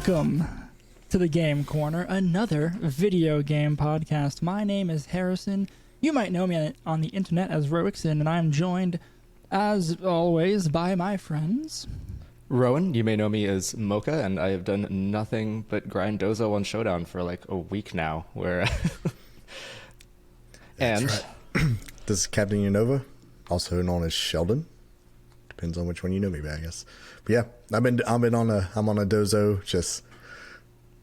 Welcome to the Game Corner, another video game podcast. My name is Harrison. You might know me on the internet as Ixen, and I'm joined, as always, by my friends. Rowan, you may know me as Mocha, and I have done nothing but grind Dozo on Showdown for like a week now. This is Captain Unova, also known as Sheldon. Depends on which one you know me by, I guess. But yeah, I'm on a Dozo, just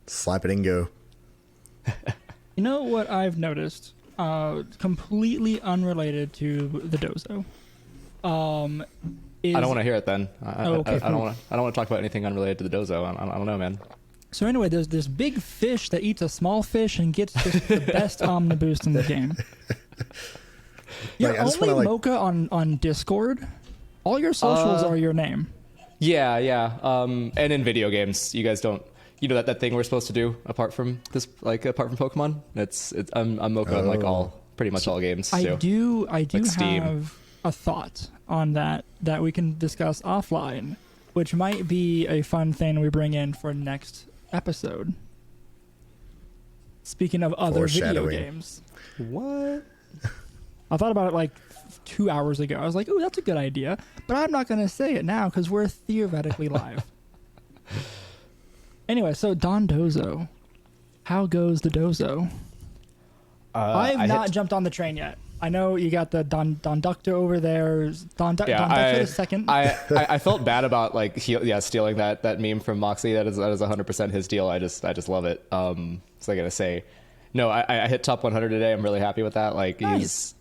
slap it and go. You know what I've noticed? Completely unrelated to the Dozo. I don't want to hear it then. I don't want to talk about anything unrelated to the Dozo. I don't know, man. So anyway, there's this big fish that eats a small fish and gets just the best Omniboost in the game. You're only Mocha on Discord. All your socials are your name. Yeah. And in video games, you guys don't. You know that thing we're supposed to do apart from Pokemon. I'm Mocha in pretty much all games. I do like have a thought on that we can discuss offline, which might be a fun thing we bring in for next episode. Speaking of other video games. What? I thought about it like 2 hours ago. I was like, "Ooh, that's a good idea," but I'm not going to say it now because we're theoretically live. Anyway, so Don Dozo, how goes the Dozo? I have not jumped on the train yet. I know you got the Don Ducto over there. Don Ducto the second. I felt bad about stealing that meme from Moxie. That is 100% his deal. I just love it. So I gotta say, no, I hit top 100 today. I'm really happy with that. Like nice.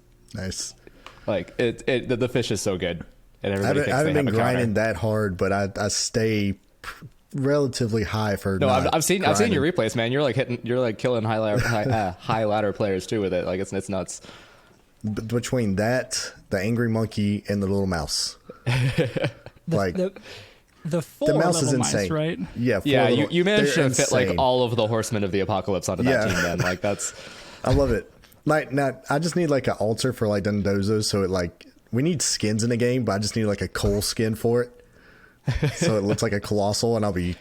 Like the fish is so good, and everybody thinks I haven't they been have a grinding counter. that hard, but I stay relatively high for. No, I've seen your replays, man. You're killing high ladder players too with it. Like it's nuts. Between that, the angry monkey, and the little mouse, the mouse is insane, mice, right? Yeah, you managed to fit like all of the horsemen of the apocalypse onto that team. Then I love it. Like now, I just need like an altar for like Dundozo, so it we need skins in the game, but I just need like a coal skin for it, so it looks like a colossal, and I'll be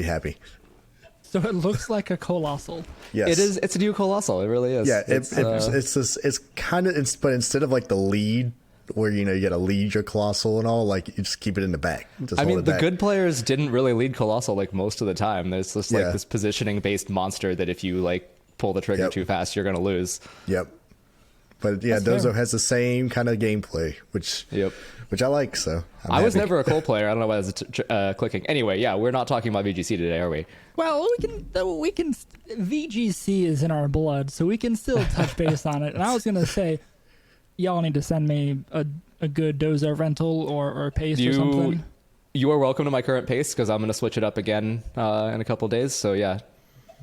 happy. So it looks like a colossal. Yes, it is. It's a new colossal. It really is. Yeah, it's kind of but instead of like the lead, where you got to lead your colossal and all, like you just keep it in the back. I mean, the good players didn't really lead colossal like most of the time. There's just this positioning based monster that if you pull the trigger too fast, you're gonna lose. Yep. But yeah, Dozo has the same kind of gameplay, which I like. So I was never a coal player. I don't know why it's clicking. Anyway, yeah, we're not talking about VGC today, are we? Well, we can. VGC is in our blood, so we can still touch base on it. And I was gonna say, y'all need to send me a good Dozo rental or paste or something. You are welcome to my current paste because I'm gonna switch it up again in a couple of days. So yeah,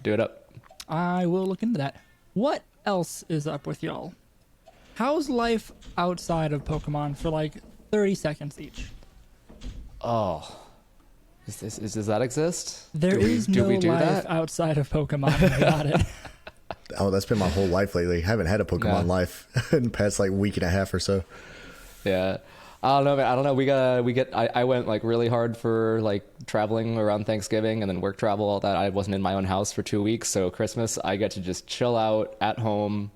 do it up. I will look into that. What else is up with y'all? How's life outside of Pokemon for 30 seconds each? Oh, does that exist? There is no life outside of Pokemon. You got it. Oh, that's been my whole life lately. I haven't had a Pokemon life in the past week and a half or so. Yeah. I don't know, man. I don't know. I went really hard for traveling around Thanksgiving and then work travel, all that. I wasn't in my own house for 2 weeks. So Christmas, I get to just chill out at home.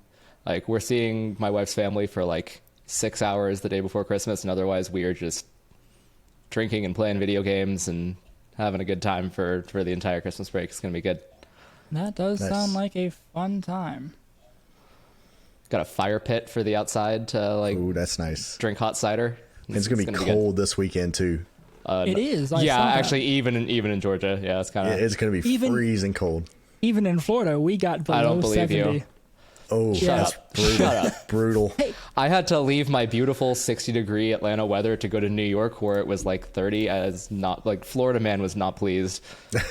We're seeing my wife's family for 6 hours the day before Christmas. And otherwise we are just drinking and playing video games and having a good time for the entire Christmas break. It's going to be good. That does sound like a fun time. Got a fire pit for the outside to Ooh, that's nice. Drink hot cider. It's going to be cold this weekend too. It is. Actually, even in Georgia, it's kind of. Yeah, it's going to be freezing cold. Even in Florida, we got below 70. I don't believe you. Oh, Shut up. Brutal. Hey. I had to leave my beautiful 60-degree Atlanta weather to go to New York, where it was 30. As not Florida man was not pleased.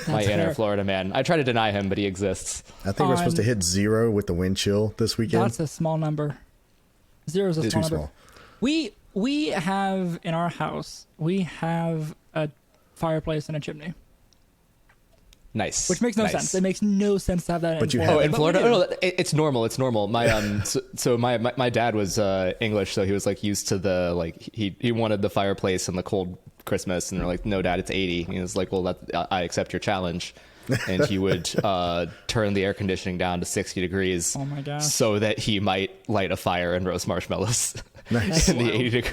My inner Florida man. I try to deny him, but he exists. I think we're supposed to hit 0 with the wind chill this weekend. That's a small number. 0 is a small number. We have in our house, we have a fireplace and a chimney. Nice. Which makes no sense. It makes no sense to have that in Florida. Oh, in Florida? No, it's normal. It's normal. My my dad was English, so he was used to the he wanted the fireplace and the cold Christmas, and they're like, "No, Dad, it's 80." And he was like, "Well, I accept your challenge." and he would turn the air conditioning down to 60 degrees. Oh my gosh. So that he might light a fire and roast marshmallows. Nice. In the 80 degree.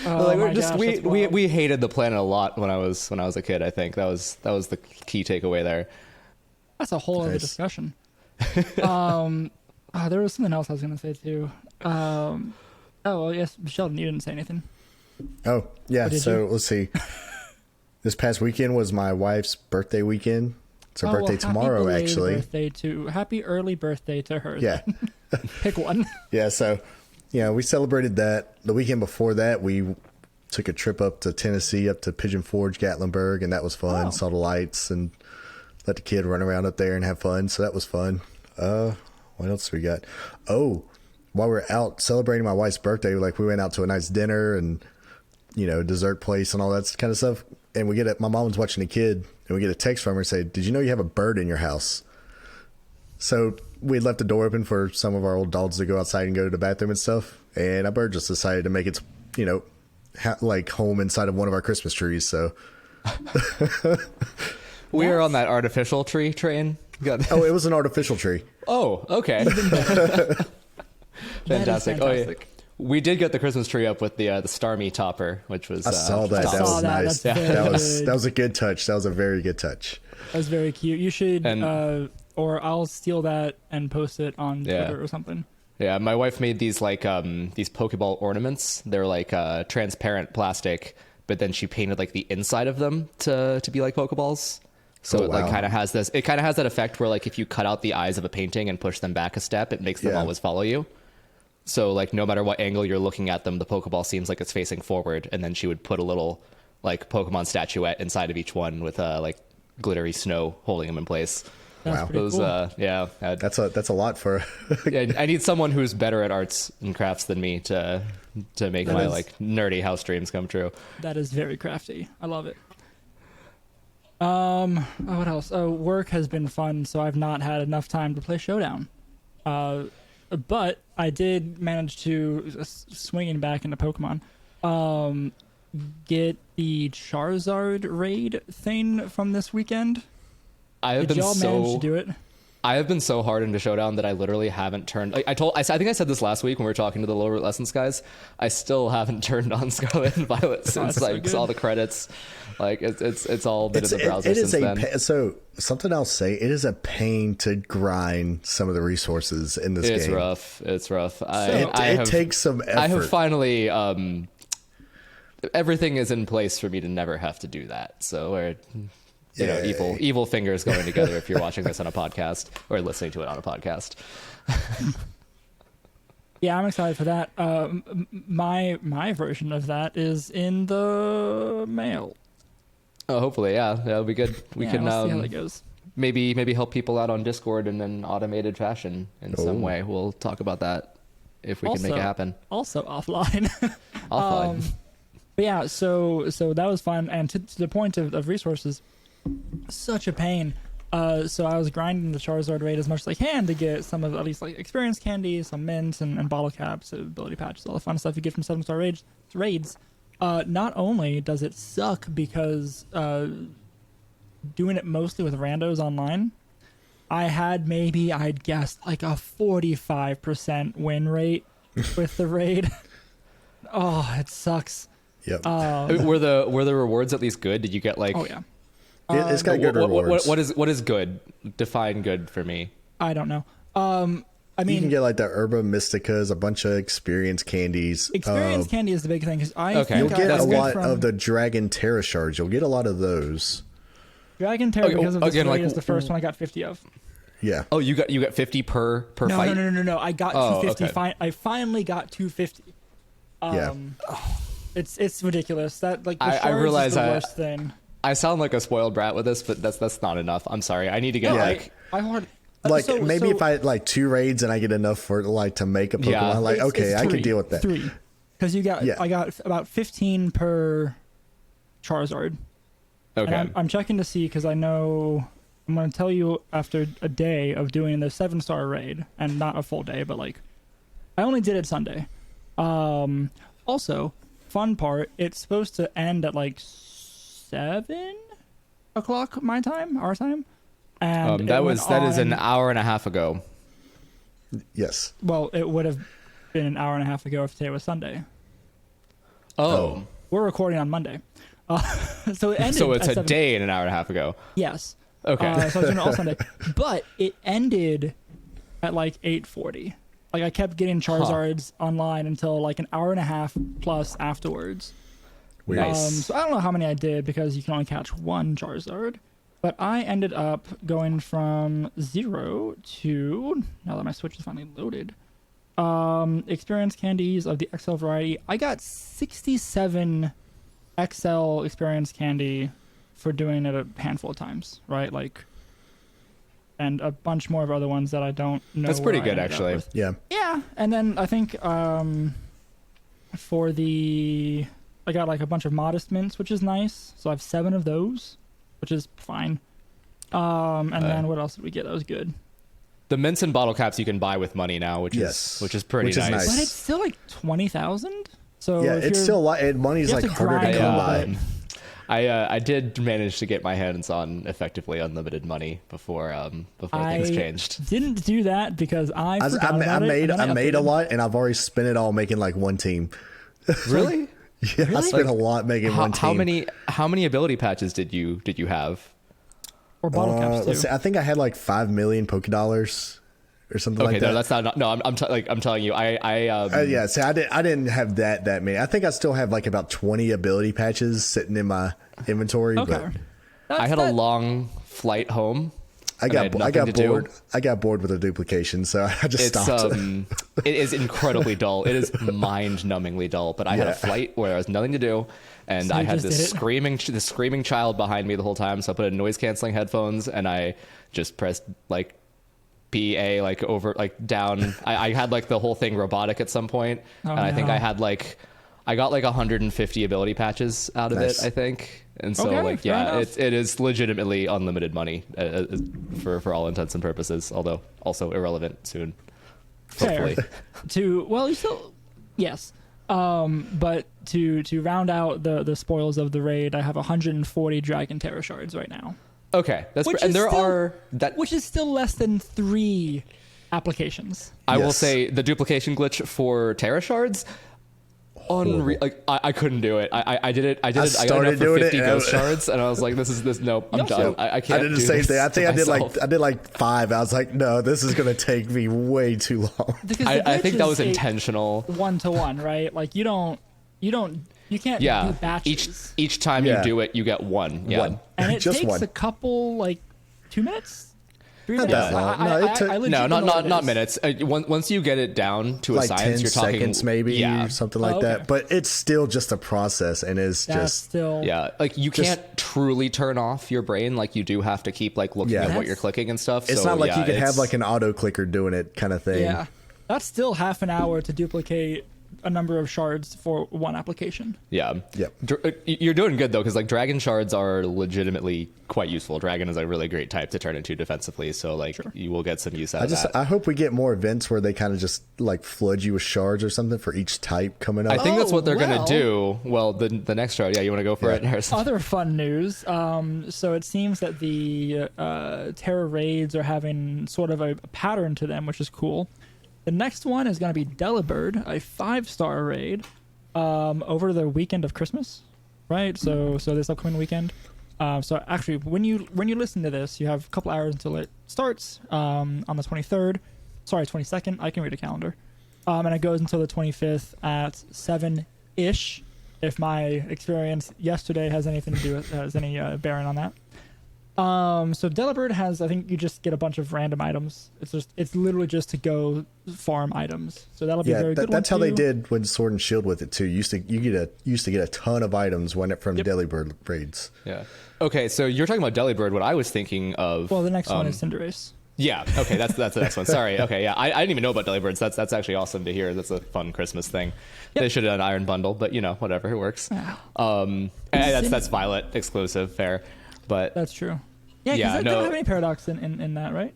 Oh my gosh, that's wild. We hated the planet a lot when I was a kid. I think that was the key takeaway there. That's a whole other Nice. discussion. There was something else I was going to say too. Well, yes, Sheldon, you didn't say anything. Oh, yeah. did So you? let's see. This past weekend was my wife's birthday weekend. It's her birthday tomorrow, actually. Happy early birthday to her. Yeah. Pick one. Yeah. So, we celebrated that. The weekend before that, we took a trip up to Tennessee, up to Pigeon Forge, Gatlinburg, and that was fun. Oh. Saw the lights and let the kid run around up there and have fun. So that was fun. What else we got? Oh, while we were out celebrating my wife's birthday, we went out to a nice dinner and, dessert place and all that kind of stuff. And my mom was watching a kid, and we get a text from her and say, "Did you know you have a bird in your house?" So we left the door open for some of our old dogs to go outside and go to the bathroom and stuff. And a bird just decided to make its, home inside of one of our Christmas trees. So We are on that artificial tree train. oh, it was an artificial tree. Oh, okay. Fantastic. Oh, yeah. We did get the Christmas tree up with the Starmie topper, which was I saw that. That was nice. That was a good touch. That was a very good touch. That was very cute. You should, or I'll steal that and post it on Twitter or something. Yeah, my wife made these these Pokeball ornaments. They're transparent plastic, but then she painted the inside of them to be like Pokeballs. So it kind of has this. It kind of has that effect where if you cut out the eyes of a painting and push them back a step, it makes them always follow you. So no matter what angle you're looking at them, the Pokeball seems like it's facing forward. And then she would put a little Pokemon statuette inside of each one with glittery snow holding them in place. That's pretty cool. That's a lot for. Yeah, I need someone who's better at arts and crafts than me to make my nerdy house dreams come true. That is very crafty. I love it. What else? Work has been fun, so I've not had enough time to play Showdown. But I did manage to, swinging back into Pokemon, get the Charizard raid thing from this weekend. Did y'all manage to do it? I have been so hard into Showdown that I literally haven't turned. I think I said this last week when we were talking to the lower lessons guys. I still haven't turned on Scarlet and Violet since saw the credits. It's all been in the browser since then. So something I'll say, it is a pain to grind some of the resources in this game. It's rough. It takes some effort. I have finally. Everything is in place for me to never have to do that. So we're. Evil fingers going together if you're watching this on a podcast or listening to it on a podcast. Yeah, I'm excited for that. My version of that is in the mail. Oh, hopefully, yeah, that'll be good. We can we'll see how that goes. Maybe help people out on Discord in an automated fashion in some way. We'll talk about that if we can make it happen. Also offline. Offline. But yeah, so that was fun, and to the point of resources. Such a pain. So I was grinding the Charizard raid as much as I can to get some of at least experience candy, some mints, and bottle caps, ability patches, all the fun stuff you get from 7-star raids. Not only does it suck because doing it mostly with randos online, I'd guessed a 45% win rate with the raid. Oh, it sucks. Yep. Were the rewards at least good? Did you get Oh yeah. It's got good rewards. What is good? Define good for me. I don't know. I mean, you can get the Herba Mysticas, a bunch of experience candies. Experience candy is the big thing because you'll get a lot of the Dragon Terra shards. You'll get a lot of those. Dragon Terra because of this raid is the first one I got 50 of. Yeah. Oh, you got 50 per fight? No. I got 250. Okay. I finally got 250. Yeah. It's ridiculous. That the I realize is the worst thing. I sound like a spoiled brat with this, but that's not enough. I'm sorry. I need to get if I had 2 raids and I get enough for to make a Pokemon, it's I can deal with that. 3. Because I got about 15 per Charizard. Okay. And I'm checking to see because I know I'm going to tell you after a day of doing the 7-star raid, and not a full day, but I only did it Sunday. Also, fun part, it's supposed to end at 7 o'clock our time, And that is an hour and a half ago. Yes. Well, it would have been an hour and a half ago if today was Sunday. Oh. We're recording on Monday. So it ended. So it's at a day and an hour and a half ago. Yes. Okay. So I was doing it all Sunday, but it ended at like 8:40. Like I kept getting Charizards online until like an hour and a half plus afterwards. Nice. So I don't know how many I did because you can only catch one Charizard, but I ended up going from 0 to, now that my Switch is finally loaded, experience candies of the XL variety. I got 67 XL experience candy for doing it a handful of times, right? Like, and a bunch more of other ones that I don't know. That's pretty where I good, ended up actually. with. Yeah. Yeah, and then I think for the, I got like a bunch of modest mints, which is nice. So I have 7 of those, which is fine. And then what else did we get? That was good. The mints and bottle caps you can buy with money now, which is pretty nice. But it's still like 20,000. So Yeah, it's still a lot. Money's you have like to harder to grind come a by. little bit. I did manage to get my hands on effectively unlimited money before things changed. Didn't do that because I forgot about it, and then I made a updated. lot, and I've already spent it all making like one team. Really? Yeah, I spent a lot making one team. How many ability patches did you have? Or bottle caps too. Let's see, I think I had like 5 million Pokédollars or something like that. No, that's not. No, I'm telling you. Yeah, see, I didn't have that many. I think I still have like about 20 ability patches sitting in my inventory. Okay. But I had a long flight home. I got bored. Do. I got bored with the duplication, so I just stopped. It is incredibly dull. It is mind-numbingly dull. But I had a flight where there was nothing to do, and So I you had just this screaming child behind me the whole time. So I put in noise-canceling headphones, and I just pressed like PA like over like down. I had like the whole thing robotic at some point, and I think I had like I got like 150 ability patches out of it, I think. And so it is legitimately unlimited money for all intents and purposes, although also irrelevant soon. Hopefully. But to round out the spoils of the raid, I have 140 Dragon Terra shards right now. Okay, which is still less than 3 applications. I will say the duplication glitch for Terra shards. Unreal. Like I couldn't do it. I did it. I got enough for 50 ghost shards, and I was like, nope, I'm done. I can't. I did the same thing. I think I did like 5. I was like, no, this is gonna take me way too long. I think that was intentional. 1-to-1, right? Like you can't do batches. Each time you do it, you get one. Yeah. One. And it Just takes one. a couple 2 minutes. 3 Not minutes. that long. No, not minutes. Once you get it down to like a science, 10 you're talking seconds maybe or something like okay. that. But it's still just a process, and it's just still like you can't truly turn off your brain. Like you do have to keep like looking at what you're clicking and stuff. It's not like you could have like an auto clicker doing it kind of thing. Yeah, that's still half an hour to duplicate a number of shards for one application. Yeah. Yep. You're doing good though, because like dragon shards are legitimately quite useful. Dragon is a really great type to turn into defensively, so like you will get some use out of that. I hope we get more events where they kind of just like flood you with shards or something for each type coming up. I think that's what they're gonna do. Well, the next shard, you want to go for it, Harrison? Other fun news. So it seems that the Terra raids are having sort of a pattern to them, which is cool. The next one is going to be Delibird, a 5-star raid, over the weekend of Christmas, right? So this upcoming weekend. So actually, when you listen to this, you have a couple hours until it starts on the 22nd. I can read a calendar, and it goes until the 25th at 7-ish. If my experience yesterday has anything to do with has any bearing on that. So Delibird has, I think you just get a bunch of random items. It's literally just to go farm items. So that'll be a very good. That's how they did when Sword and Shield with it too. You used to get a ton of items when it from Delibird raids. Yeah. Okay, so you're talking about Delibird. What I was thinking of. Well, the next one is Cinderace. Yeah. Okay, that's the next one. Sorry. Okay. Yeah. I didn't even know about Delibirds. That's actually awesome to hear. That's a fun Christmas thing. Yep. They should have done Iron Bundle, but whatever, it works. And that's Violet exclusive, fair. But that's true. Yeah, because they don't have any paradox in that, right?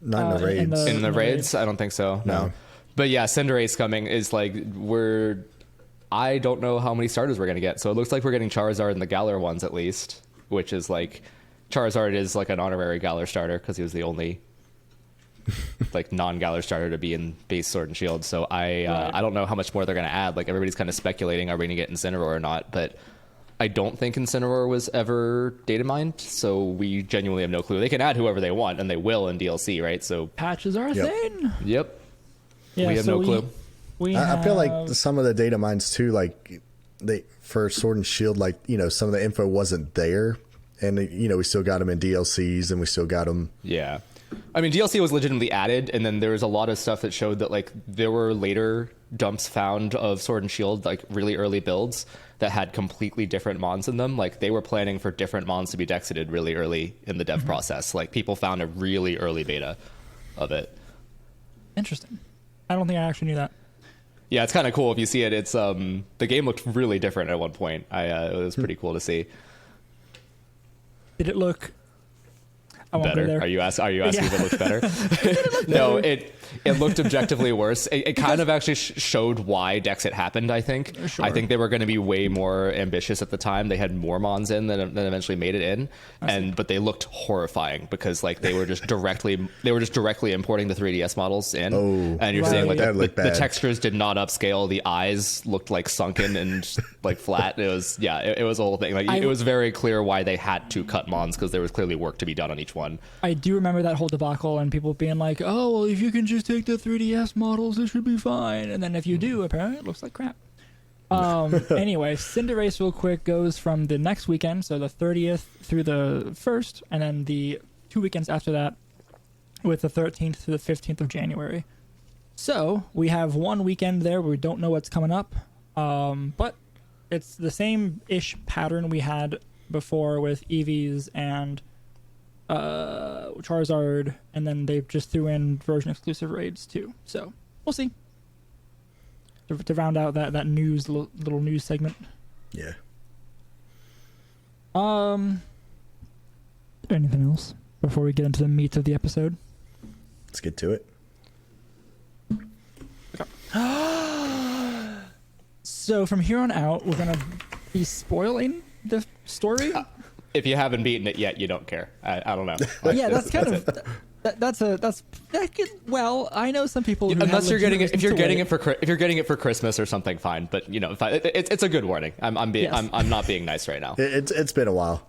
Not in the raids. In the raids, I don't think so. No. But yeah, Cinderace coming is like I don't know how many starters we're gonna get. So it looks like we're getting Charizard and the Galar ones at least, which is like Charizard is like an honorary Galar starter because he was the only like non-Galar starter to be in base Sword and Shield. So I don't know how much more they're going to add. Like everybody's kind of speculating, are we going to get Incineroar or not? But I don't think Incineroar was ever data mined, so we genuinely have no clue. They can add whoever they want, and they will in DLC, right? So patches are a thing. Yep. Yeah, we have no clue. I feel like some of the data mines too, like for Sword and Shield, like some of the info wasn't there, and we still got them in DLCs, and we still got them. Yeah. I mean, DLC was legitimately added, and then there was a lot of stuff that showed that like there were later dumps found of Sword and Shield, like really early builds that had completely different mons in them. Like they were planning for different mons to be dexited really early in the dev process. Like people found a really early beta of it. Interesting. I don't think I actually knew that. Yeah, it's kind of cool if you see it. It's the game looked really different at one point. It was pretty cool to see. Did it look? I won't better? go there. Are you asking if it looked better? No, it looked objectively worse. It kind of actually showed why Dexit happened, I think. Sure. I think they were going to be way more ambitious at the time. They had more mons in than eventually made it in. But they looked horrifying because like they were just directly importing the 3DS models in. Oh, and you're right. saying like the That textures did not upscale. The eyes looked like sunken and like flat. It was a whole thing. Like it was very clear why they had to cut mons because there was clearly work to be done on each one. I do remember that whole debacle and people being like, oh, well, if you can just take the 3DS models, it should be fine. And then if you do, apparently it looks like crap. Anyway, Cinderace real quick goes from the next weekend, so the 30th through the 1st, and then the 2 weekends after that with the 13th to the 15th of January. So we have one weekend there where we don't know what's coming up, but it's the same-ish pattern we had before with Eevees and Charizard, and then they just threw in version exclusive raids too. So we'll see. To round out that little news segment. Yeah. Anything else before we get into the meat of the episode? Let's get to it. So from here on out, we're gonna be spoiling the story. If you haven't beaten it yet, you don't care. I don't know. Yeah, that's kind of well, I know some people who unless you're getting it, if you're getting it for Christmas or something, fine. But it's a good warning. I'm not being nice right now. It's been a while.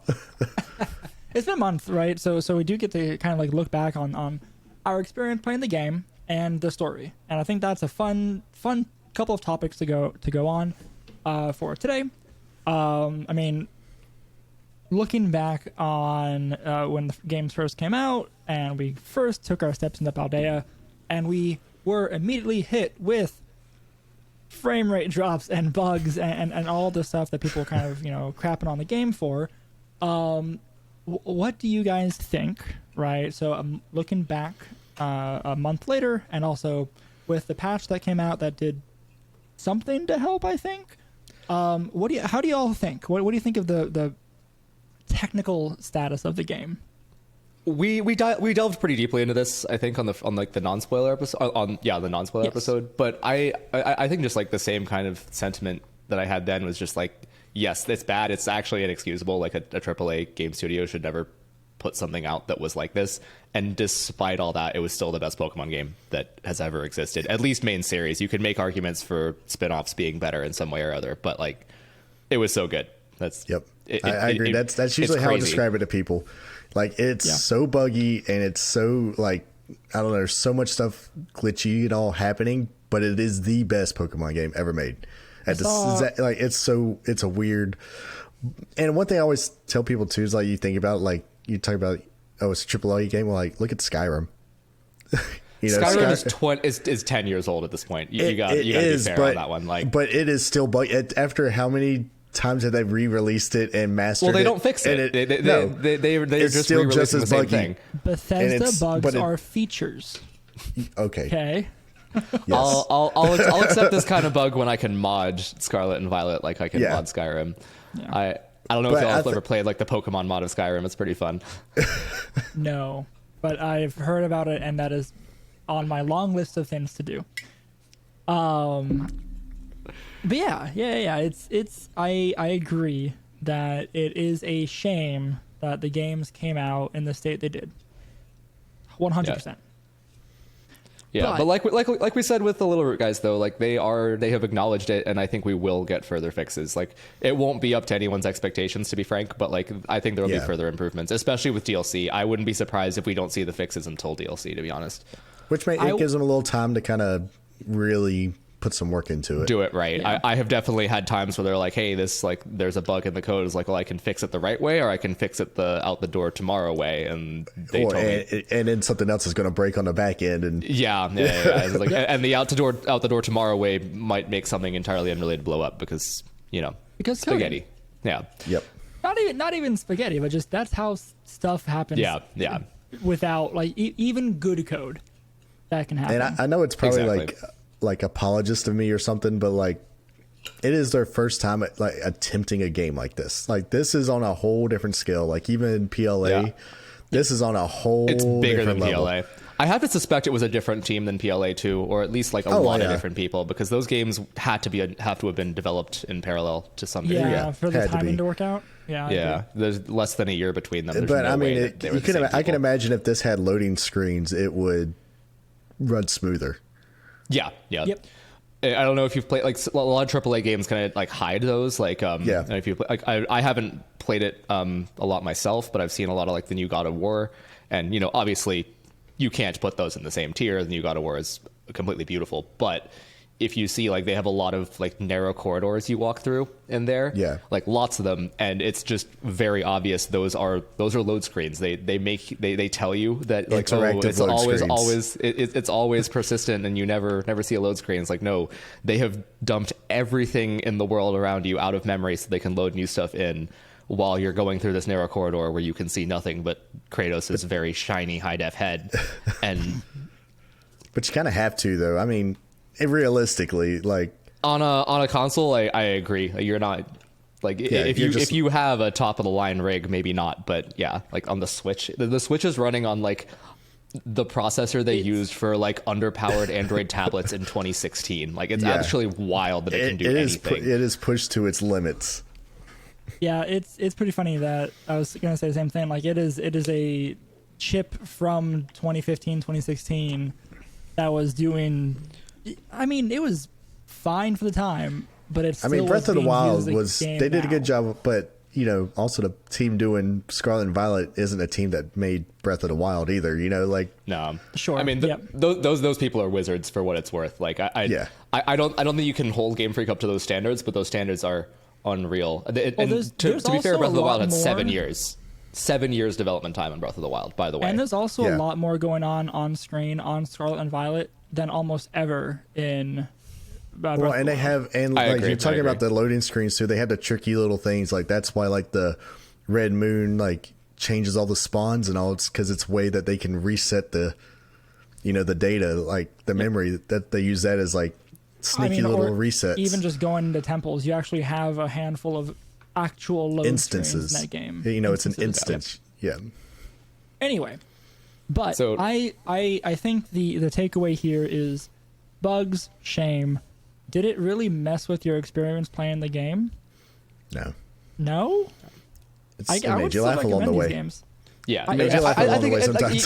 It's been a month, right? So we do get to kind of like look back on our experience playing the game and the story, and I think that's a fun couple of topics to go on for today. I mean, looking back on when the games first came out and we first took our steps into Paldea, and we were immediately hit with frame rate drops and bugs and all the stuff that people kind of crapping on the game for. What do you guys think? Right, so I'm looking back a month later, and also with the patch that came out that did something to help, I think. How do you all think? What do you think of the technical status of the game? We delved pretty deeply into this, I think, on the non-spoiler episode. The non-spoiler episode. But I think just like the same kind of sentiment that I had then was just like, yes, it's bad. It's actually inexcusable. Like a AAA game studio should never put something out that was like this. And despite all that, it was still the best Pokemon game that has ever existed. At least main series. You could make arguments for spin-offs being better in some way or other, but like, it was so good. Yep. I agree. That's usually how I describe it to people. Like, it's so buggy, and it's so like, I don't know, there's so much stuff glitchy and all happening, but it is the best Pokemon game ever made. It's a weird. And one thing I always tell people too is like, you think about like, you talk about, it's a AAA game. Well, like, look at Skyrim. Skyrim is 10 years old at this point. You got to be fair on that one. Like, but it is still buggy. After how many times have they re-released it and mastered it? Well, they don't fix it. They're just re-releasing the same thing. Bethesda bugs are features. Okay. Yes. I'll accept this kind of bug when I can mod Scarlet and Violet like I can mod Skyrim. Yeah. I don't know if y'all have ever played like the Pokemon mod of Skyrim. It's pretty fun. No, but I've heard about it, and that is on my long list of things to do. But yeah. It's I agree that it is a shame that the games came out in the state they did. 100%. Yeah, but like we said with the Little Root guys, though, like they have acknowledged it, and I think we will get further fixes. Like it won't be up to anyone's expectations, to be frank, but like I think there will be further improvements, especially with DLC. I wouldn't be surprised if we don't see the fixes until DLC, to be honest. Which it gives them a little time to kind of really put some work into it. Do it right. Yeah. I have definitely had times where they're like, hey, this like there's a bug in the code. It's like, well, I can fix it the right way, or I can fix it the out the door tomorrow way. And they told me, and then something else is going to break on the back end. And It's like, and the out the door tomorrow way might make something entirely unrelated blow up because spaghetti. Coding. Yeah. Yep. Not even spaghetti, but just that's how stuff happens. Yeah. Without like even good code, that can happen. And I know it's probably like apologist of me or something, but like it is their first time at like attempting a game like this. Like this is on a whole different scale. Like even in PLA, this is on a whole it's bigger than level. PLA. I have to suspect it was a different team than PLA 2, or at least like a lot of different people, because those games have to have been developed in parallel to some degree. Yeah, for the timing to work out. Yeah, there's less than a year between them. There's but no I mean, way I can imagine if this had loading screens, it would run smoother. Yeah. Yep. I don't know if you've played like a lot of AAA games kind of like hide those. Like, and if you like, I haven't played it a lot myself, but I've seen a lot of like the new God of War, and obviously you can't put those in the same tier. The new God of War is completely beautiful, but if you see like they have a lot of like narrow corridors you walk through in there, like lots of them, and it's just very obvious those are load screens. They tell you that like it's always persistent and you never see a load screen. It's like, no, they have dumped everything in the world around you out of memory so they can load new stuff in while you're going through this narrow corridor where you can see nothing but Kratos' very shiny high def head. And but you kind of have to, though. I mean, realistically, like on a console, I agree. You're not like if you have a top of the line rig, maybe not, but like on the Switch, the Switch is running on like the processor they used for like underpowered Android tablets in 2016. Like it's actually wild that it can do anything. It is pushed to its limits. Yeah, it's pretty funny that I was gonna say the same thing. Like it is a chip from 2015, 2016 that was doing. I mean, it was fine for the time, but it's. I mean, Breath of the Wild they did a good job, but also the team doing Scarlet and Violet isn't a team that made Breath of the Wild either. No, sure. I mean, those people are wizards for what it's worth. Like I don't think you can hold Game Freak up to those standards, but those standards are unreal. To be fair, Breath of the Wild had 7 years. 7 years development time on Breath of the Wild, by the way. And there's also a lot more going on screen on Scarlet and Violet than almost ever in well, and they have, and like you're talking about the loading screens too, they have the tricky little things. Like that's why like the Red Moon like changes all the spawns and all. It's because it's way that they can reset the the data, like the memory that they use that as like sneaky little resets. Even just going into temples, you actually have a handful of actual load instances in that game. It's an instance. Yeah. Anyway, but so, I think the takeaway here is bugs, shame. Did it really mess with your experience playing the game? No? It made you laugh along the way. Games. Yeah, I think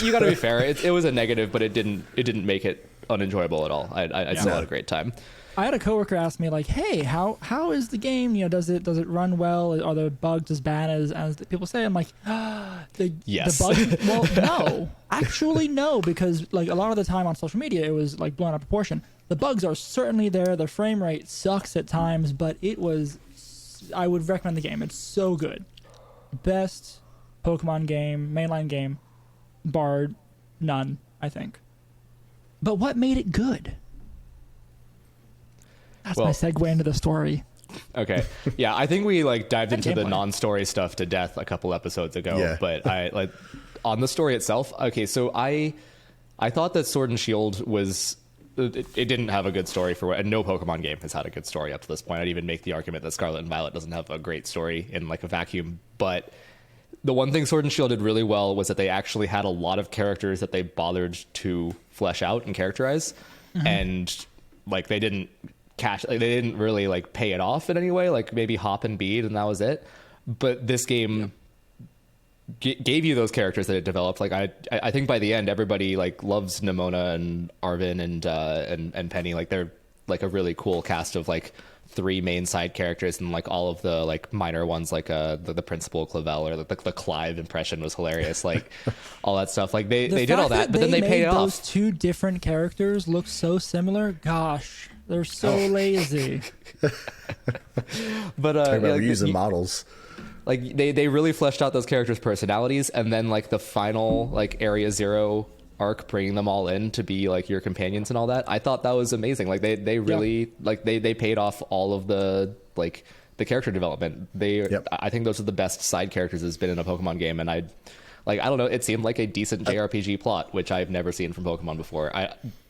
you got to be fair. It was a negative, but it didn't make it unenjoyable at all. I still had a great time. I had a coworker ask me like, "Hey, how is the game? Does it run well? Are the bugs as bad as the people say?" I'm like, the bugs. Well, no, actually no, because like a lot of the time on social media, it was like blown out of proportion. The bugs are certainly there. The frame rate sucks at times, but it was. I would recommend the game. It's so good. Best Pokemon game, mainline game, barred none, I think. But what made it good? That's my segue into the story. Okay. Yeah, I think we like dived into the non-story stuff to death a couple episodes ago. Yeah. But I like on the story itself. Okay, so I thought that Sword and Shield was it didn't have a good story and no Pokemon game has had a good story up to this point. I'd even make the argument that Scarlet and Violet doesn't have a great story in like a vacuum. But the one thing Sword and Shield did really well was that they actually had a lot of characters that they bothered to flesh out and characterize, and like they didn't really like pay it off in any way, like maybe Hop and Bead, and that was it. But this game gave you those characters that it developed. Like I think by the end, everybody like loves Nimona and Arvin and Penny. Like they're like a really cool cast of like 3 main side characters, and like all of the like minor ones, like the principal Clavel or the Clive impression was hilarious. Like all that stuff. Like they did all that, but then they paid it those off. 2 different characters look so similar. Gosh, they're so lazy. I But remember like, using models. like they really fleshed out those characters' personalities, and then like the final like Area Zero arc, bringing them all in to be like your companions and all that. I thought that was amazing. Like they really like they paid off all of the like the character development. I think those are the best side characters there's been in a Pokemon game, and I don't know, it seemed like a decent JRPG plot, which I've never seen from Pokemon before.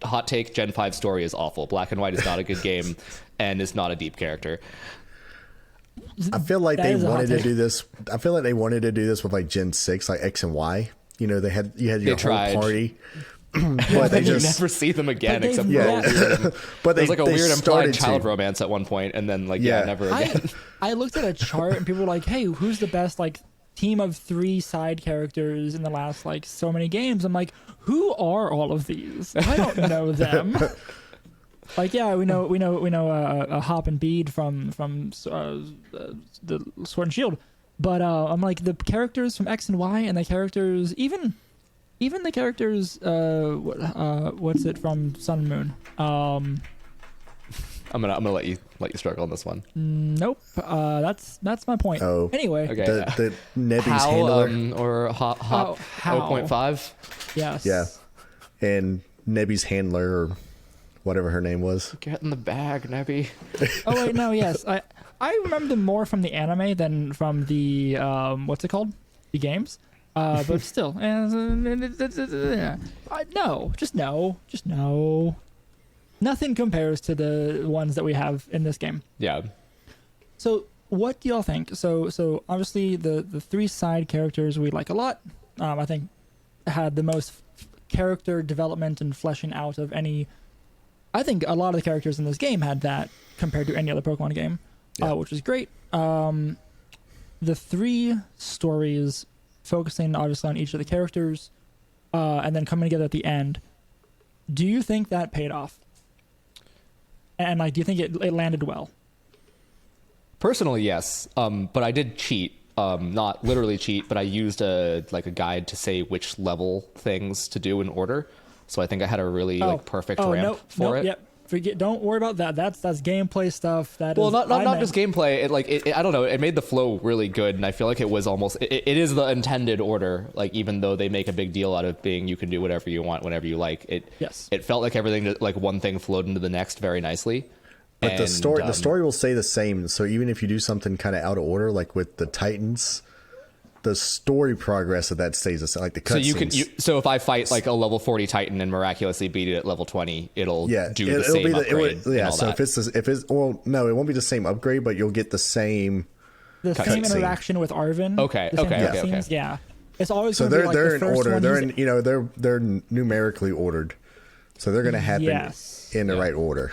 Hot take, Gen 5 story is awful. Black and White is not a good game and is not a deep character. I feel like That they is a hot wanted to take. do this. I feel like they wanted to do this with like Gen 6, like X and Y. You know, you had your whole tried. party. But they You just never see them again, But except for they've- a weird, but there's like a they weird started implied child to. romance at one point, and then like Yeah. never again. I looked at a chart and people were like, "Hey, who's the best like team of 3 side characters in the last like so many games?" I'm like, "Who are all of these? I don't know them." Like, yeah, we know Hop and Bead from the Sword and Shield, but I'm like, the characters from X and Y, and the characters even the characters what's it from Sun and Moon. I'm gonna let you struggle on this one. Nope. That's my point. Oh. Anyway. Okay. the Nebby's How handler or Hop How. 0.5. Yes. Yeah. and Nebby's handler or whatever her name was. Get in the bag, Nebby. Oh wait, no, yes. I remember them more from the anime than from the what's it called? The games. But still, no. Nothing compares to the ones that we have in this game. Yeah. So, what do y'all think? So obviously the 3 side characters we like a lot. I think had the most character development and fleshing out of any. I think a lot of the characters in this game had that compared to any other Pokemon game, which was great. The 3 stories focusing obviously on each of the characters, and then coming together at the end. Do you think that paid off? And like, do you think it landed well? Personally, yes. But I did cheat. Not literally cheat, but I used a guide to say which level things to do in order. So I think I had a really perfect ramp for it. Yep. Don't worry about that. That's gameplay stuff. Not just gameplay. I don't know. It made the flow really good, and I feel like it was almost. It is the intended order. Like, even though they make a big deal out of being you can do whatever you want whenever you like. It felt like everything, like one thing flowed into the next very nicely. But the story will stay the same. So even if you do something kind of out of order, like with the Titans, the story progress of that stays the same. Like the cutscenes. So if I fight like a level 40 Titan and miraculously beat it at level 20, it'll do the same upgrade. So it won't be the same upgrade, but you'll get the same interaction with Arvin. Okay. Yeah. It's always so they're in order. They're numerically ordered, so they're going to happen in the right order.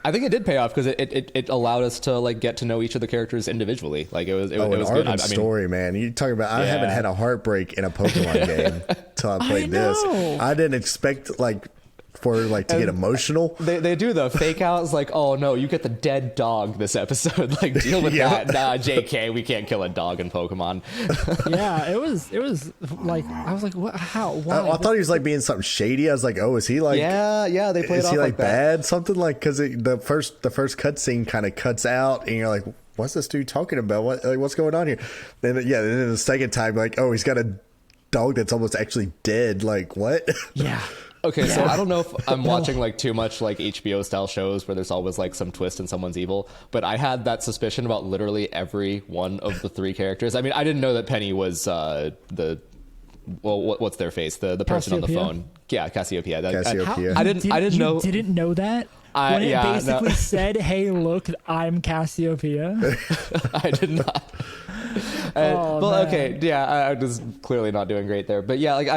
I think it did pay off because it allowed us to like get to know each of the characters individually. Like it was good. Arvin's story, man. You talking about? I haven't had a heartbreak in a Pokemon game till I played this. I didn't expect to get emotional. They do the fake outs like, oh no, you get the dead dog this episode. Like, deal with that. Nah, JK, we can't kill a dog in Pokemon. Yeah, it was like, I was like, what? How? Why? I thought he was like being something shady. I was like, oh, is he like? Yeah, they played it off he like bad? Something like, because the first cutscene kind of cuts out, and you're like, what's this dude talking about? What's going on here? Then then the second time, like, oh, he's got a dog that's almost actually dead. Like, what? Yeah. Okay, so I don't know if I'm watching like too much like HBO style shows where there's always like some twist and someone's evil, but I had that suspicion about literally every one of the 3 characters. I mean, I didn't know that Penny was what's their face? The person on the phone. Yeah, Cassiopeia. Cassiopeia. I didn't know. Didn't know that? When it basically said, "Hey, look, I'm Cassiopeia." I did not. Okay, I was clearly not doing great there. But yeah, like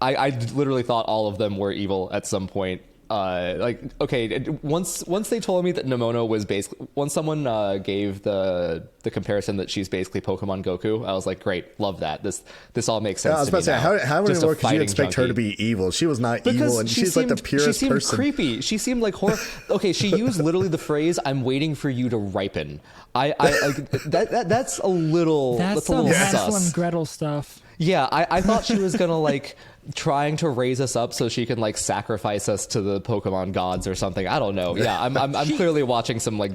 I literally thought all of them were evil at some point, like, okay, once they told me that Nemono was basically, once someone gave the comparison that she's basically Pokemon Goku, I was like, great, love that. This all makes sense. I was about to say, how would it work? Because you expect her to be evil. She was not evil, and she's like the purest person. She seemed creepy. She seemed like horror. Okay, she used literally the phrase, "I'm waiting for you to ripen." I like that's a little that's a little Hansel sus. and Gretel stuff. Yeah, I thought she was gonna like trying to raise us up so she can like sacrifice us to the Pokemon gods or something. I don't know. Yeah, I'm clearly watching some like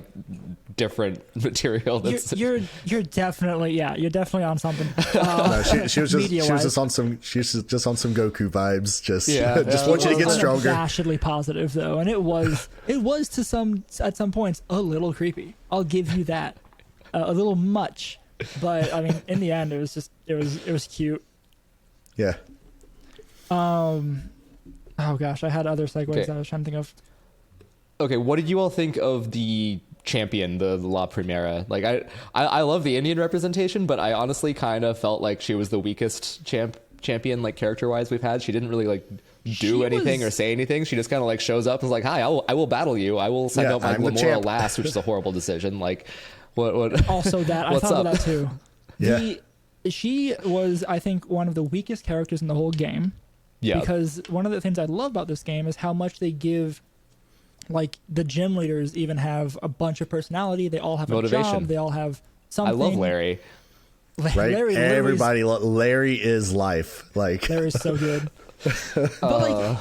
different material. That's you're definitely you're definitely on something. No, she was just on some Goku vibes. Just want you to get stronger. Unabashedly positive though, and it was at some points a little creepy. I'll give you that, a little much. But I mean, in the end, it was cute. Yeah. Oh gosh, I had other segues I was trying to think of. Okay, what did you all think of the champion, the La Primera? Like, I love the Indian representation, but I honestly kind of felt like she was the weakest champion, like character-wise, we've had. She didn't really like do anything or say anything. She just kind of like shows up and is like, "Hi, I will battle you. I will send out my Glamora last," which is a horrible decision. Like, what? Also, that I thought of that too. Yeah. She was, I think, one of the weakest characters in the whole game. Yeah. Because one of the things I love about this game is how much they give, like, the gym leaders even have a bunch of personality. They all have motivation. A job. They all have something. I love Larry. Right? Larry is life. Like, Larry's so good. But, like,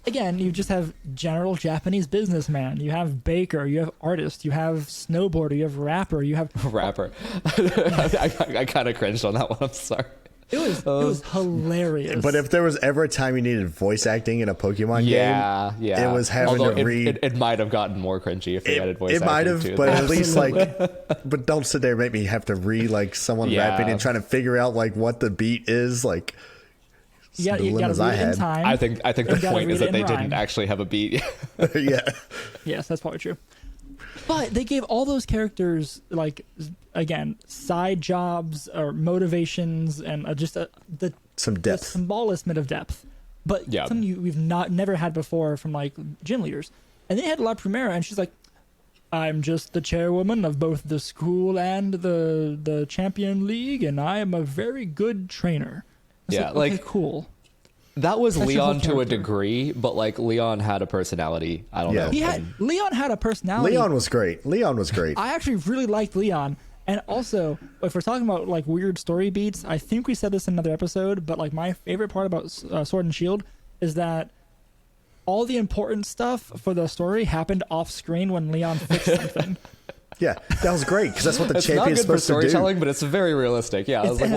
again, you just have general Japanese businessman. You have baker. You have artist. You have snowboarder. You have rapper. You have... Rapper. I kind of cringed on that one. I'm sorry. It was hilarious. But if there was ever a time you needed voice acting in a Pokemon game, it was having to read. It might have gotten more cringy if they added voice acting. It might have, too. But at least like, but don't sit there and make me have to read like someone rapping and trying to figure out like what the beat is. Like, you got to read it in time. I think the point is that they didn't actually have a beat. Yeah. Yes, that's probably true. But they gave all those characters, like, again, side jobs or motivations and just some depth, the smallest bit of depth. But something we've never had before from like gym leaders. And they had La Primera, and she's like, "I'm just the chairwoman of both the school and the Champion League, and I am a very good trainer." Like, okay, cool. That was Leon to a degree, but like Leon had a personality. I don't know. Leon had a personality. Leon was great. I actually really liked Leon. And also, if we're talking about like weird story beats, I think we said this in another episode, but like my favorite part about Sword and Shield is that all the important stuff for the story happened off screen when Leon fixed something. Yeah, that was great because that's what the champion's supposed to do. It's not good for storytelling, but it's very realistic. Yeah, I was like,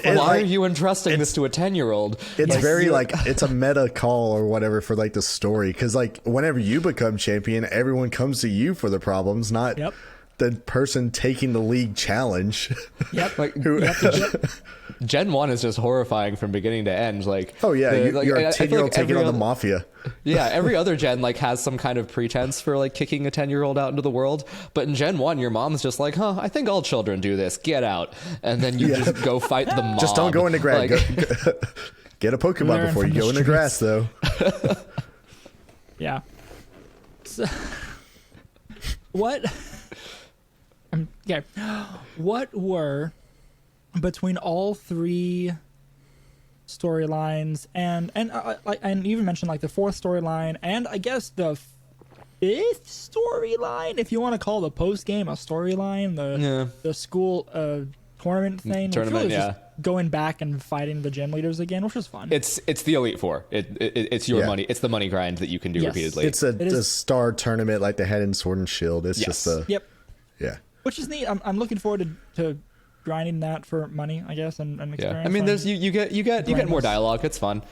why are you entrusting this to a 10-year-old? It's very like it's a meta call or whatever for like the story because like whenever you become champion, everyone comes to you for the problems, not the person taking the league challenge. Yep. Like Gen 1 is just horrifying from beginning to end. Like, oh yeah, you're a 10-year-old taking on the mafia. Yeah, every other gen like has some kind of pretense for like kicking a 10-year-old out into the world, but in Gen 1 your mom's just like, I think all children do this, get out, and then you just go fight the mob. Just don't go into grass. Get a Pokemon before you go into grass though. Yeah. So, what were between all three storylines and you even mentioned like the fourth storyline and I guess the fifth storyline, if you want to call the post game a storyline, the school tournament thing, just going back and fighting the gym leaders again, which was fun. It's the Elite Four. It's your money. It's the money grind that you can do repeatedly. It's a star tournament like they had in Sword and Shield. It's just yeah, which is neat. I'm looking forward to grinding that for money, I guess, and experience. I mean, there's you get more dialogue. It's fun.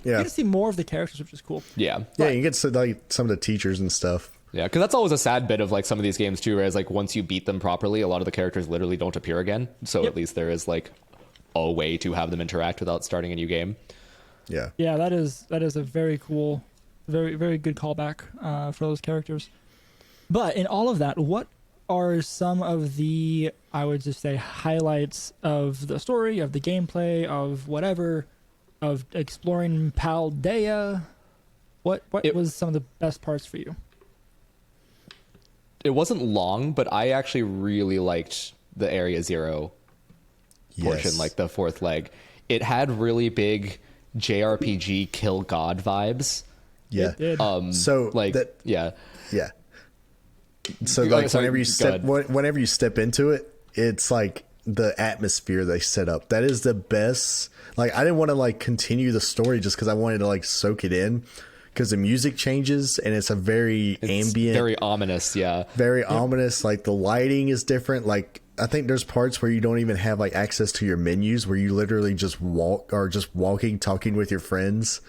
Yeah, you get to see more of the characters, which is cool. Yeah, you get to like some of the teachers and stuff. Yeah, because that's always a sad bit of like some of these games too, whereas like once you beat them properly, a lot of the characters literally don't appear again. So at least there is like a way to have them interact without starting a new game. Yeah. Yeah, that is a very cool, very, very good callback for those characters. But in all of that, what are some of the, I would just say, highlights of the story, of the gameplay, of whatever, of exploring Paldea? What It- was some of the best parts for you? It wasn't long, but I actually really liked the Area Zero portion, Yes. like the fourth leg. It had really big JRPG Kill God vibes. Yeah. It did. So Like, that, yeah. yeah. So Oh, like sorry, whenever you step into it, it's like the atmosphere they set up. That is the best. Like I didn't want to like continue the story just because I wanted to like soak it in, because the music changes and it's a very It's ambient, very ominous, yeah. very ominous. Like the lighting is different. Like I think there's parts where you don't even have like access to your menus, where you literally just walk or just walking, talking with your friends.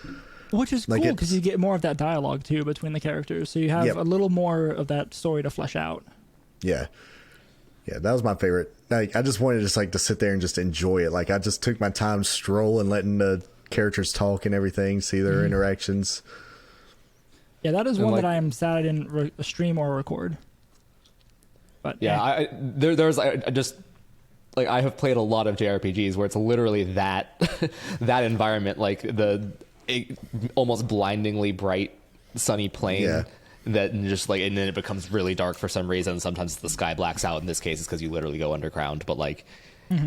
Which is Like cool because it's- you get more of that dialogue too between the characters, so you have Yep. a little more of that story to flesh out. Yeah. Yeah, that was my favorite. Like I just wanted just like to sit there and just enjoy it. Like I just took my time strolling, letting the characters talk and everything, see their interactions. Yeah, that is And one like- that I am sad I didn't stream or record. But Yeah, I just like I have played a lot of JRPGs where it's literally that that environment, like almost blindingly bright sunny plain. Yeah. That just like, and then it becomes really dark for some reason. Sometimes the sky blacks out. In this case, it's because you literally go underground. But like,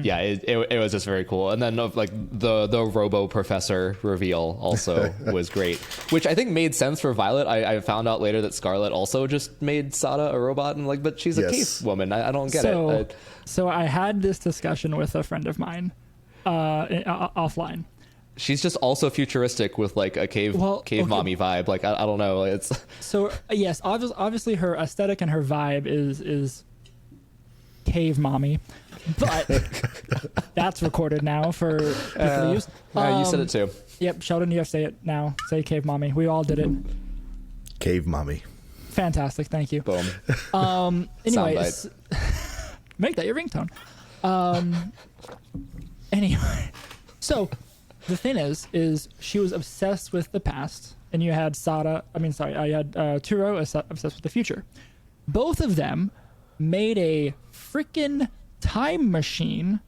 yeah, it was just very cool. And then like the Robo Professor reveal also was great, which I think made sense for Violet. I found out later that Scarlet also just made Sada a robot, and like, but she's a Yes. cave woman. I don't get so, it. so I had this discussion with a friend of mine offline. She's just also futuristic with like a cave okay. mommy vibe. Like I don't know. It's So yes, obviously her aesthetic and her vibe is cave mommy, but that's recorded now for use. you said it too. Yep, Sheldon, you have to say it now. Say cave mommy. We all did it. Cave mommy. Fantastic, thank you. Boom. Anyway, Soundbite. make that your ringtone. Anyway, so the thing is she was obsessed with the past, and you had you had Turo obsessed with the future. Both of them made a freaking time machine.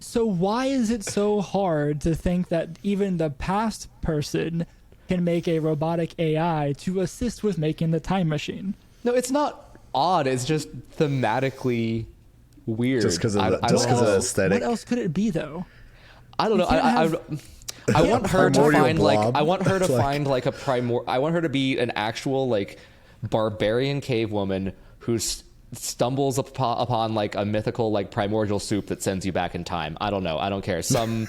So why is it so hard to think that even the past person can make a robotic AI to assist with making the time machine? No, it's not odd. It's just thematically weird. Just because of the, I just don't 'cause of the know. aesthetic. What else could it be though? I don't know. can't I want her to primordial find like blob. I want her to It's like- find like a I want her to be an actual like barbarian cave woman who stumbles upon like a mythical like primordial soup that sends you back in time. I don't know. I don't care. Some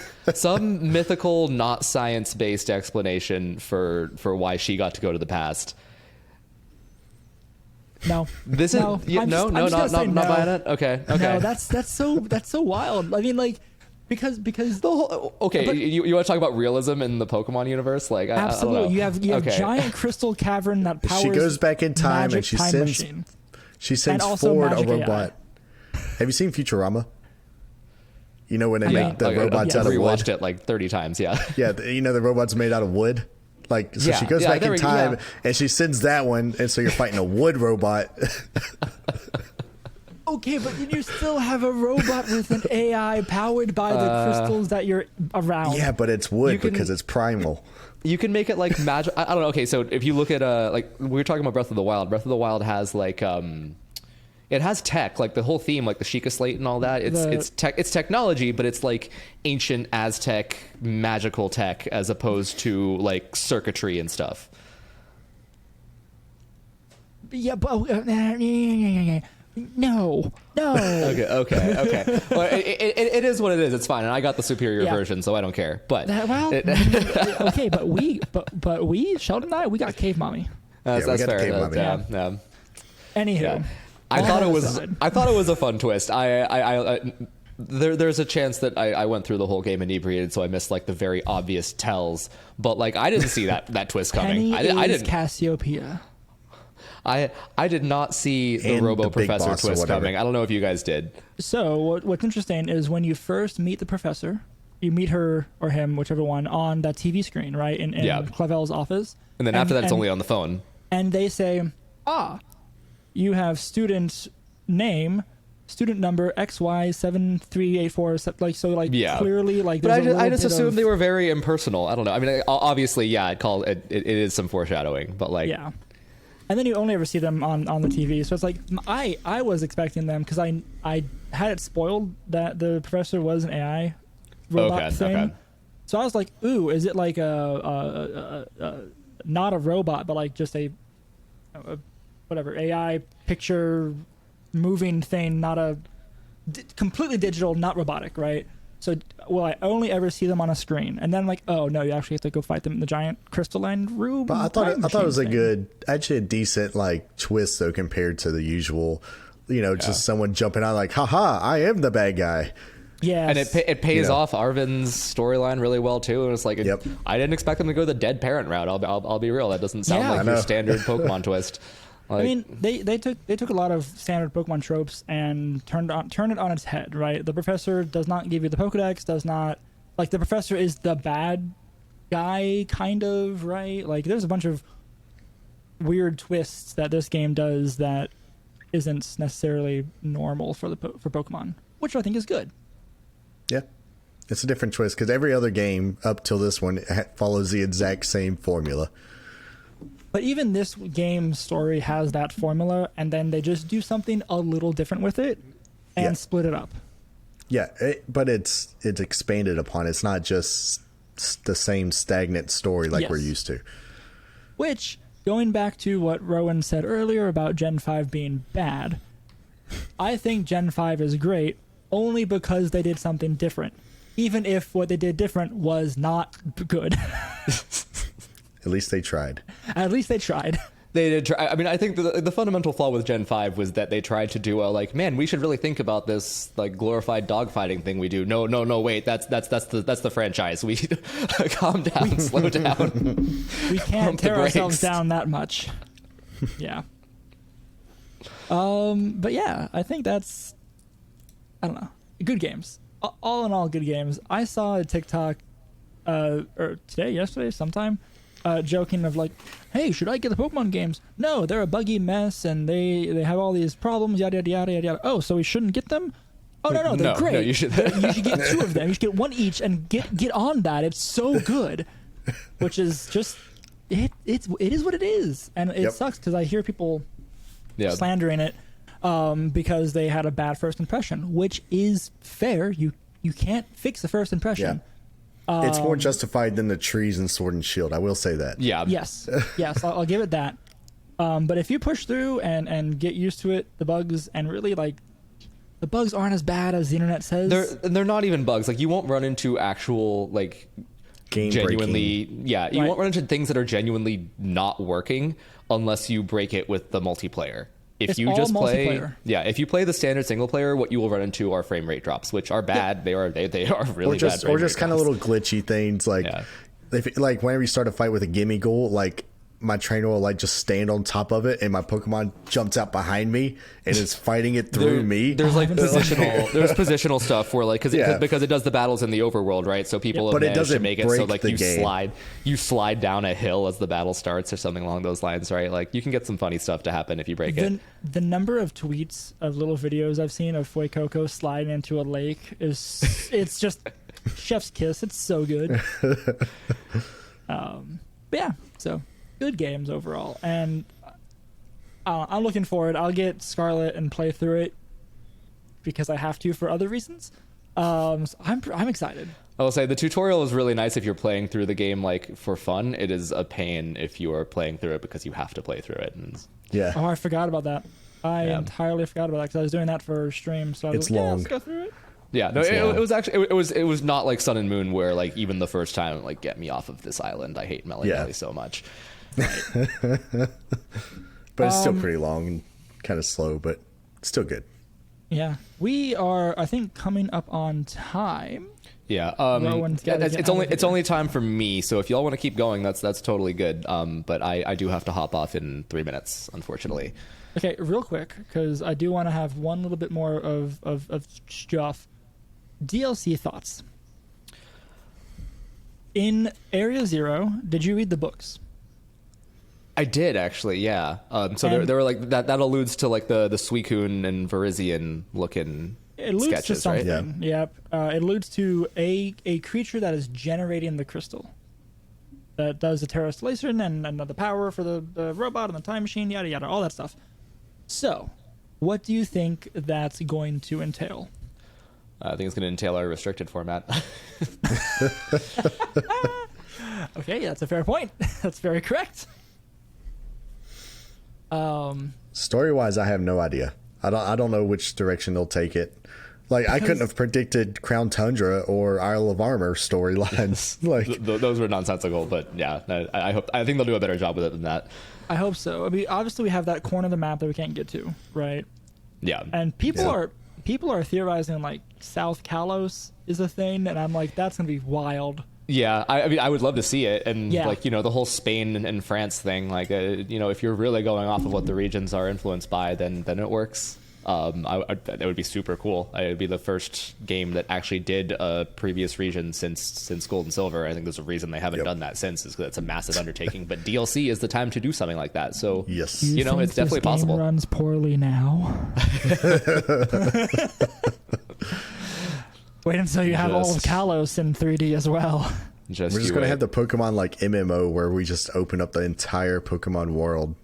mythical, not science based explanation for why she got to go to the past. No. This is No, yeah, I'm no, just- no, I'm just not gonna say no. buying it. Okay, okay. No, that's so wild. I mean, like, because The whole, okay, But- you want to talk about realism in the Pokemon universe? Like, I don't absolutely, know. you have Okay. giant crystal cavern that powers. She goes back in time and magic she time sends machine. she sends also forward a magic AI. robot. Have you seen Futurama? You know when they Yeah, make the okay, robots I've out of rewatched wood? it like 30 times. Yeah. Yeah, you know the robot's made out of wood. Like so, Yeah, she goes yeah, back there in we go, time yeah. and she sends that one, and so you're fighting a wood robot. Okay, but then you still have a robot with an AI powered by the crystals that you're around. Yeah, but it's wood You can- because it's primal. You can make it like magic. I don't know. Okay, so if you look at like we were talking about Breath of the Wild. Breath of the Wild has like it has tech, like the whole theme, like the Sheikah slate and all that. It's technology, but it's like ancient Aztec magical tech as opposed to like circuitry and stuff. Yeah, but no. Okay. Well, it is what it is. It's fine, and I got the superior Yeah. version, so I don't care. But Okay, but we Sheldon and I, we got cave mommy. that's, Yeah, we that's got the fair. cave mommy. Yeah. Anywho, Yeah. I all thought that it was. aside. I thought it was a fun twist. There's a chance that I went through the whole game inebriated, so I missed like the very obvious tells. But like I didn't see that twist coming. Penny I is didn't. Cassiopeia. I did not see the And Robo the big Professor boss or twist whatever. coming. I don't know if you guys did. So what's interesting is when you first meet the professor, you meet her or him, whichever one, on that TV screen, right? In Yeah. Clavel's office. And then after that, it's only on the phone. And they say, you have student name student number XY7384, like, so, like, Yeah. clearly, like, But there's I just assumed of, they were very impersonal. I don't know. I mean, obviously, yeah, it is some foreshadowing, but like, yeah. And then you only ever see them on the TV, so it's like I was expecting them because I had it spoiled that the professor was an AI robot thing. Okay. So I was like, ooh, is it like a not a robot, but like just a whatever AI picture moving thing, not a completely digital, not robotic, right? So will I only ever see them on a screen? And then I'm like, oh no, you actually have to go fight them in the giant crystalline room. But I thought it was a decent like twist though compared to the usual, just someone jumping out like, haha, I am the bad guy. Yeah, and it pays off Arvin's storyline really well too. And it's like, I didn't expect them to go the dead parent route. I'll be real. That doesn't sound like your standard Pokemon twist. Like, I mean, they took a lot of standard Pokemon tropes and turned it on its head, right? The professor does not give you the Pokedex, does not, like, the professor is the bad guy, kind of, right? Like, there's a bunch of weird twists that this game does that isn't necessarily normal for Pokemon, which I think is good. Yeah, it's a different twist because every other game up till this one follows the exact same formula. But even this game's story has that formula, and then they just do something a little different with it and split it up. Yeah, but it's expanded upon. It's not just the same stagnant story like we're used to. Which, going back to what Rowan said earlier about Gen 5 being bad, I think Gen 5 is great only because they did something different. Even if what they did different was not good. At least they tried. At least they tried. They did try. I mean, I think the fundamental flaw with Gen 5 was that they tried to do man, we should really think about this like glorified dogfighting thing we do. No, wait, that's the franchise. We calm down, slow down. We can't tear ourselves down that much. Yeah. But yeah, I think that's, I don't know, good games. All in all, good games. I saw a TikTok, or yesterday, sometime, joking of like, hey, should I get the Pokemon games? No, they're a buggy mess and they have all these problems, yada yada yada yada. Oh, so we shouldn't get them? Oh no, they're great. No, you should. You should get 2 of them. You should get 1 each and get on that. It's so good. Which is just it is what it is, and it sucks because I hear people slandering it because they had a bad first impression, which is fair. You can't fix the first impression. Yeah. It's more justified than the trees in Sword and Shield. I will say that. Yeah. Yes. I'll give it that. But if you push through and get used to it, the bugs, and really like, the bugs aren't as bad as the internet says. They're not even bugs. Like, you won't run into actual like game genuinely breaking. you won't run into things that are genuinely not working unless you break it with the multiplayer. If you just play, if you play the standard single player, what you will run into are frame rate drops, which are bad. They are really bad. Or just kind of little glitchy things like, whenever you start a fight with a gimme goal, like my trainer will like just stand on top of it, and my Pokemon jumps out behind me and is fighting it through me. There's like positional stuff where like because it does the battles in the overworld, right? So people have managed to make it so like you slide down a hill as the battle starts or something along those lines, right? Like you can get some funny stuff to happen if you break it. The number of tweets of little videos I've seen of Fuecoco sliding into a lake it's just chef's kiss. It's so good. But yeah, so good games overall, and I'm looking forward. I'll get Scarlet and play through it because I have to for other reasons. So I'm excited. I will say the tutorial is really nice if you're playing through the game like for fun. It is a pain if you are playing through it because you have to play through it. And Oh, I forgot about that. I entirely forgot about that because I was doing that for stream. So it's long. Let's go through it. Yeah, no, it was actually it was not like Sun and Moon where like even the first time like get me off of this island. I hate Melly so much. Right. But it's still pretty long and kind of slow, but still good. Yeah, we are, I think, coming up on time. Yeah, Rowan's it's only time for me. So if y'all want to keep going, that's totally good. But I do have to hop off in 3 minutes, unfortunately. Okay, real quick, because I do want to have one little bit more of stuff. DLC thoughts. In Area Zero, did you read the books? I did actually, yeah. So And- there were like that alludes to like the Suicune and Verizian looking It alludes sketches, to right? something. Yep. It alludes to a creature that is generating the crystal. That does the terroristillation and the power for the robot and the time machine, yada yada, all that stuff. So, what do you think that's going to entail? I think it's going to entail our restricted format. Okay, that's a fair point. That's very correct. Story-wise, I have no idea. I don't know which direction they'll take it. Like, I couldn't have predicted Crown Tundra or Isle of Armor storylines. Like, Those were nonsensical, but yeah, I think they'll do a better job with it than that. I hope so. I mean, obviously we have that corner of the map that we can't get to, right? Yeah. And people are theorizing like South Kalos is a thing, and I'm like, that's gonna be wild. Yeah, I mean, I would love to see it, and Yeah. like the whole Spain and France thing. Like, if you're really going off of what the regions are influenced by, then it works. That would be super cool. It would be the first game that actually did a previous region since Gold and Silver. I think there's a reason they haven't done that since, is because it's a massive undertaking. But DLC is the time to do something like that. So yes, You think it's definitely this game possible. Runs poorly now. Wait until you have all of Just- Kalos in 3D as well. we're just you gonna wait. have the Pokemon like MMO where we just open up the entire Pokemon world.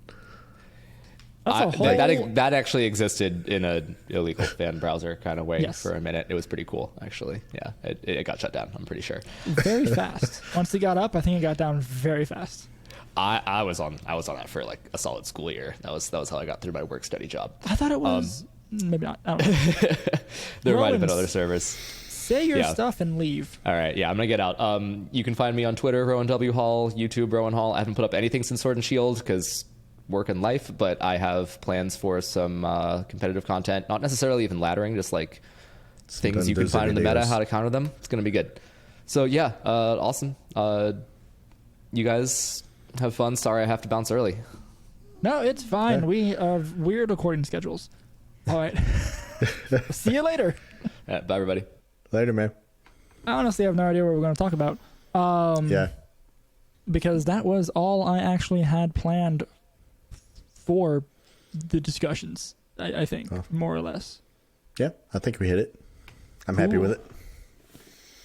That's a whole. that actually existed in an illegal fan browser kind of way Yes. for a minute. It was pretty cool, actually. Yeah, it got shut down. I'm pretty sure. Very fast. Once it got up, I think it got down very fast. I was on that for like a solid school year. That was how I got through my work study job. I thought it was maybe not. I don't know. There might have been Rowan's- other servers. Say your Yeah. stuff and leave. All right, yeah, I'm gonna get out. You can find me on Twitter, Rowan W Hall, YouTube, Rowan Hall. I haven't put up anything since Sword and Shield because work and life, but I have plans for some competitive content. Not necessarily even laddering, just like things you can those find in the meta, videos. how to counter them. It's gonna be good. So yeah, awesome. You guys have fun. Sorry, I have to bounce early. No, it's fine. Yeah. We have weird recording schedules. All right. See you later. Bye, everybody. Later, man. I honestly have no idea what we're going to talk about. Yeah. Because that was all I actually had planned for the discussions, I think, more or less. Yeah, I think we hit it. I'm happy Cool. with it.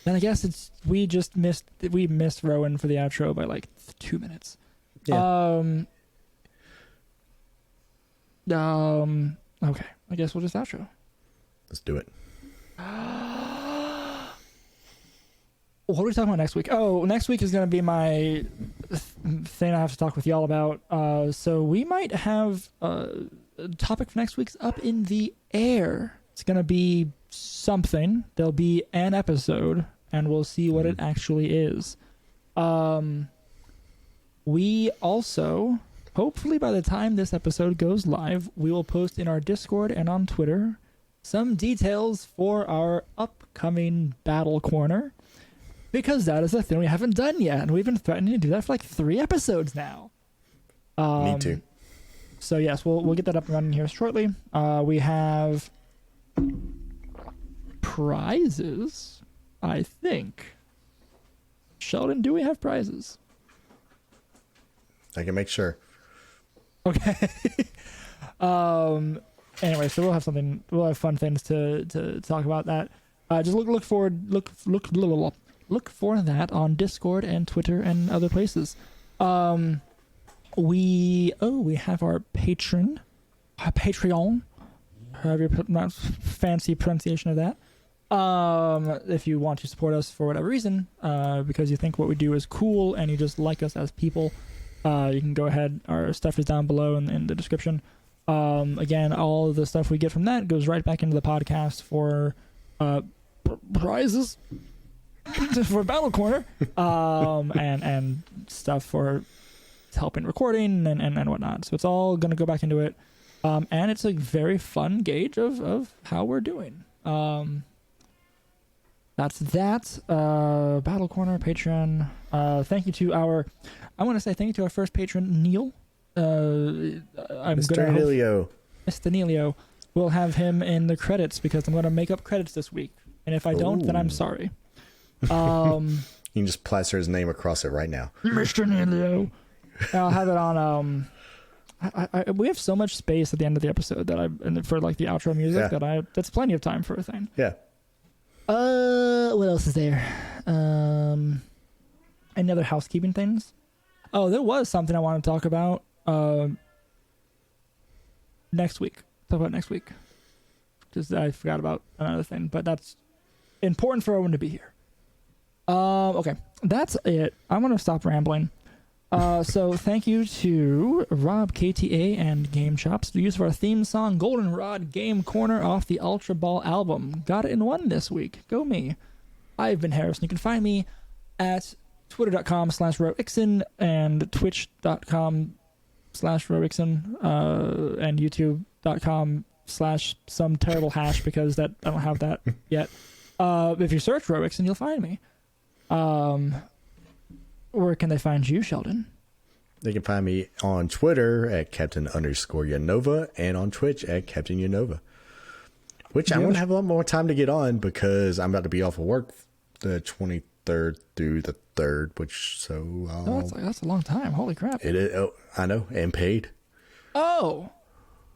And I guess we missed Rowan for the outro by like 2 minutes. Yeah. Okay. I guess we'll just outro. Let's do it. What are we talking about next week? Oh, next week is going to be my thing I have to talk with y'all about. So we might have a topic for next week's up in the air. It's going to be something. There'll be an episode, and we'll see what it actually is. We also, hopefully by the time this episode goes live, we will post in our Discord and on Twitter some details for our upcoming Battle Corner. Because that is a thing we haven't done yet, and we've been threatening to do that for like 3 episodes now. Me too. So yes, we'll get that up and running here shortly. We have prizes, I think. Sheldon, do we have prizes? I can make sure. Okay. Anyway, so we'll have something. We'll have fun things to talk about that. Just look for that on Discord and Twitter and other places. We have our Patreon, however you pronounce fancy pronunciation of that. If you want to support us for whatever reason, because you think what we do is cool and you just like us as people, you can go ahead. Our stuff is down below in the description. Again, all of the stuff we get from that goes right back into the podcast for prizes for Battle Corner, and stuff for helping recording and whatnot. So it's all going to go back into it. And it's a very fun gauge of how we're doing. That's that. Battle Corner, Patreon. Thank you to our first patron, Neil. Mr. Helio. Mr. Neilio. We'll have him in the credits because I'm going to make up credits this week. And if I don't, then I'm Ooh. sorry. You can just plaster his name across it right now. Mr. Neilio. I'll have it on. We have so much space at the end of the episode that and for like the outro music that's plenty of time for a thing. Yeah. What else is there? Any other housekeeping things? Oh, there was something I want to talk about. Next week. Talk about next week. Just I forgot about another thing, but that's important for everyone to be here. Okay, that's it. I'm gonna stop rambling. So thank you to RobKTA and Game Chops for the use of our theme song, Goldenrod Game Corner off the Ultraball album. Got it in one this week. Go me. I've been Harrison. You can find me at twitter.com/RoWixen and twitch.com/RoWixen and youtube.com/some terrible hash because that I don't have that yet. If you search RoWixen, you'll find me. Where can they find you, Sheldon? They can find me on Twitter at Captain_Unova and on Twitch at Captain Unova. Which I'm going to have a lot more time to get on because I'm about to be off of work the 23rd through the 3rd, that's a long time. Holy crap. It is. Oh, I know. And paid. Oh,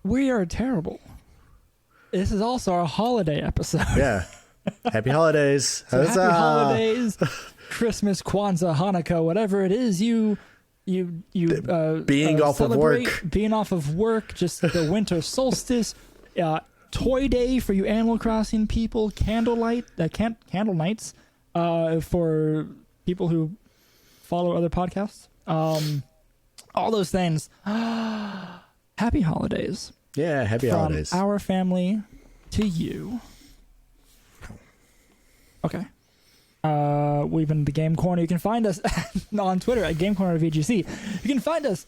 we are terrible. This is also our holiday episode. Yeah. Happy holidays. So happy holidays. Christmas, Kwanzaa, Hanukkah, whatever it is, you being off of work, just the winter solstice, toy day for you Animal Crossing people, candle nights, for people who follow other podcasts, all those things. Happy holidays. Yeah, happy holidays. From our family to you. Okay. We've been the Game Corner. You can find us on Twitter at Game Corner VGC. You can find us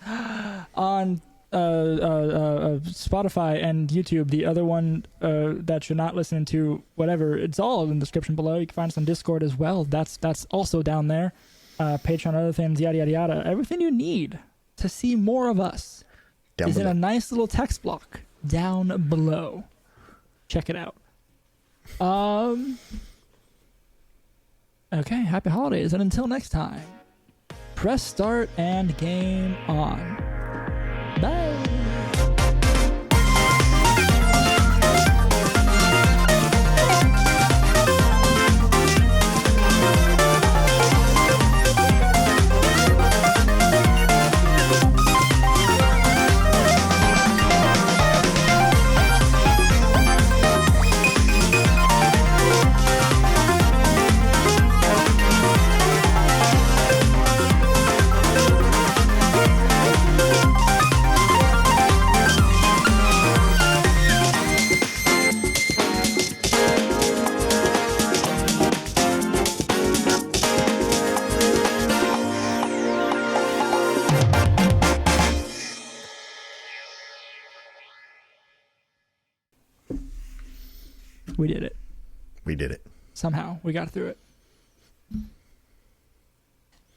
on Spotify and YouTube. The other one that you're not listening to, whatever, it's all in the description below. You can find us on Discord as well. That's also down there. Patreon, other things, yada yada yada. Everything you need to see more of us is in a nice little text block down below. Check it out. Okay, happy holidays, and until next time, press start and game on. Bye! We did it. We did it. Somehow, we got through it.